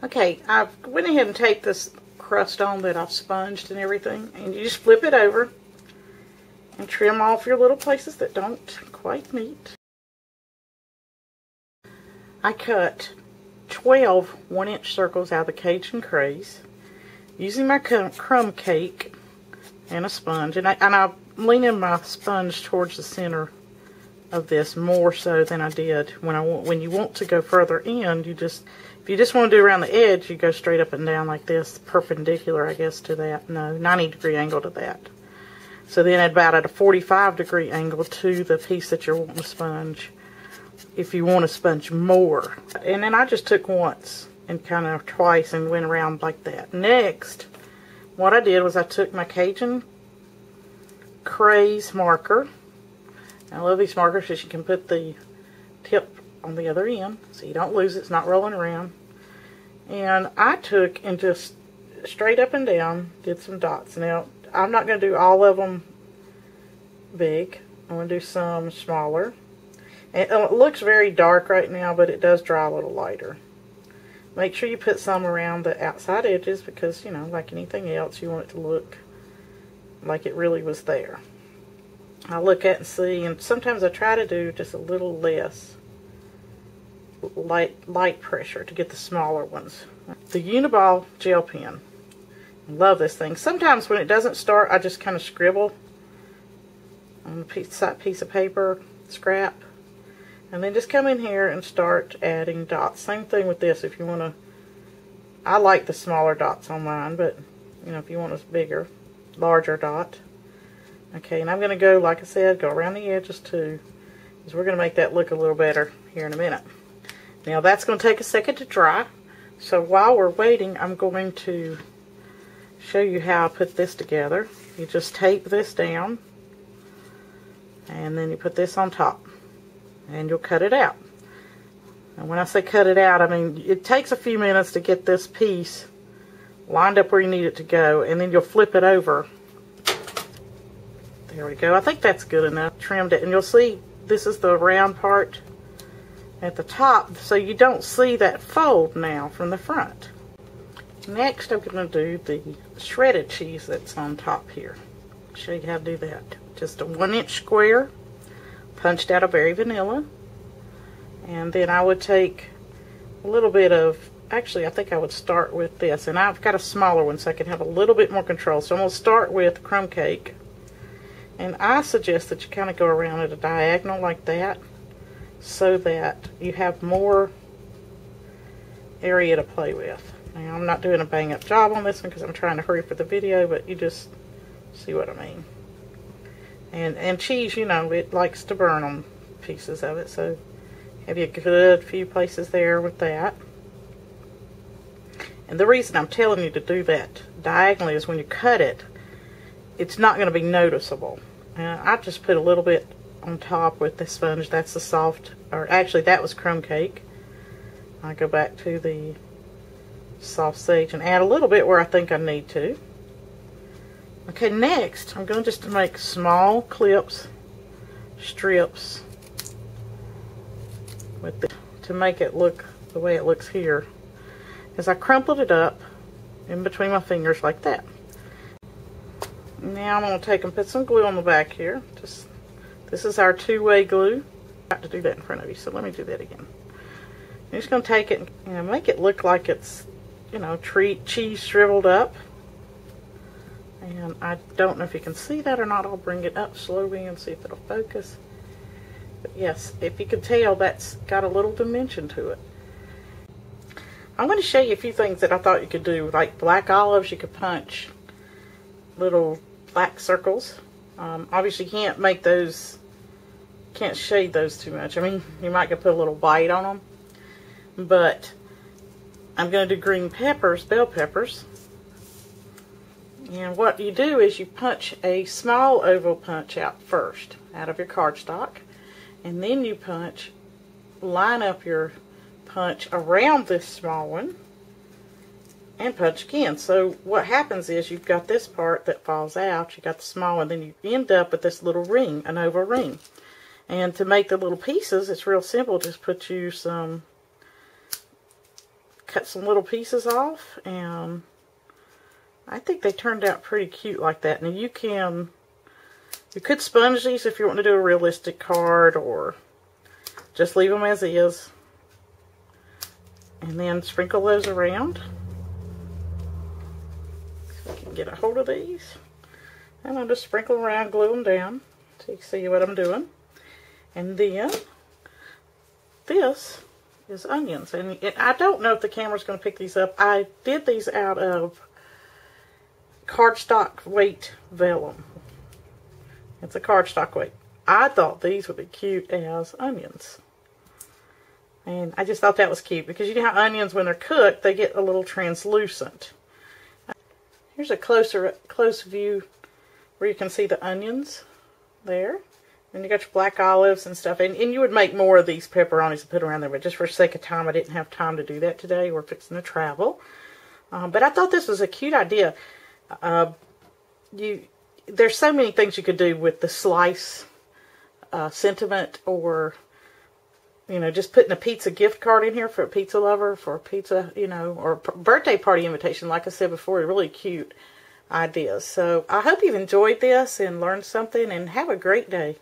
Okay, I've went ahead and taped this crust on that I've sponged and everything, and you just flip it over and trim off your little places that don't quite meet. I cut 12 1-inch circles out of the Cajun Craze using my crumb cake and a sponge, and I'm leaning my sponge towards the center of this more so than I did when you want to go further in. If you just want to do around the edge, you go straight up and down like this, perpendicular, I guess, to that. No, 90-degree angle to that. So then about at a 45-degree angle to the piece that you're wanting to sponge, if you want to sponge more. And then I just took once and kind of twice and went around like that. Next, what I did was I took my Cajun Craze marker. I love these markers because you can put the tip on the other end so you don't lose it. It's not rolling around. And I took and just straight up and down did some dots. Now, I'm not going to do all of them big. I'm going to do some smaller. And it looks very dark right now, but it does dry a little lighter. Make sure you put some around the outside edges because, you know, like anything else, you want it to look like it really was there. I look at and see, and sometimes I try to do just a little less light pressure to get the smaller ones. The Uniball gel pen. I love this thing. Sometimes when it doesn't start, I just kind of scribble on a piece of paper, scrap, and then just come in here and start adding dots. Same thing with this. If you want to, I like the smaller dots on mine, but you know, if you want a bigger, larger dot. Okay, and I'm going to go, like I said, go around the edges too, because we're going to make that look a little better here in a minute. Now that's going to take a second to dry, so while we're waiting, I'm going to show you how I put this together. You just tape this down, and then you put this on top, and you'll cut it out. And when I say cut it out, I mean it takes a few minutes to get this piece lined up where you need it to go, and then you'll flip it over. There we go. I think that's good enough. Trimmed it, and you'll see this is the round part at the top, so you don't see that fold now from the front. Next, I'm going to do the shredded cheese that's on top here. I'll show you how to do that. Just a 1-inch square, punched out of Berry Vanilla, and then I would take a little bit of, actually I think I would start with this, and I've got a smaller one so I can have a little bit more control. So I'm going to start with crumb cake. And I suggest that you kind of go around at a diagonal like that so that you have more area to play with. Now, I'm not doing a bang up job on this one because I'm trying to hurry for the video, but you just see what I mean. And cheese, you know, it likes to burn on pieces of it, so have you a good few places there with that. And the reason I'm telling you to do that diagonally is when you cut it, it's not going to be noticeable. I just put a little bit on top with the sponge. That's the soft, or actually that was crumb cake. I go back to the soft sage and add a little bit where I think I need to. Okay, next I'm going just to make small clips, strips, with the, to make it look the way it looks here. As I crumpled it up in between my fingers like that. Now I'm going to take and put some glue on the back here. This is our two-way glue. I have to do that in front of you, so let me do that again. I'm just going to take it and make it look like it's, you know, cheese shriveled up. And I don't know if you can see that or not. I'll bring it up slowly and see if it'll focus. But yes, if you can tell, that's got a little dimension to it. I'm going to show you a few things that I thought you could do. Like black olives, you could punch little black circles. Obviously you can't make those, can't shade those too much. I mean, you might put a little white on them. But I'm going to do green peppers, bell peppers. And what you do is you punch a small oval punch out first, out of your cardstock. And then you punch, line up your punch around this small one and punch again. So what happens is you've got this part that falls out, you got the small one, then you end up with this little ring, an oval ring. And to make the little pieces, it's real simple. Just put you some cut some little pieces off, and I think they turned out pretty cute like that. Now you could sponge these if you want to do a realistic card, or just leave them as is. And then sprinkle those around. So I can get a hold of these. And I'll just sprinkle them around, glue them down, so you can see what I'm doing. And then this is onions. And I don't know if the camera's going to pick these up. I did these out of cardstock weight vellum. It's a cardstock weight. I thought these would be cute as onions. And I just thought that was cute, because you know how onions, when they're cooked, they get a little translucent. Here's a close view where you can see the onions there. And you got your black olives and stuff. And you would make more of these pepperonis and put around there, but just for sake of time, I didn't have time to do that today. We're fixing to travel. But I thought this was a cute idea. There's so many things you could do with the slice sentiment, or just putting a pizza gift card in here for a pizza lover, for a pizza, or birthday party invitation. Like I said before, really cute ideas. So I hope you've enjoyed this and learned something, and have a great day.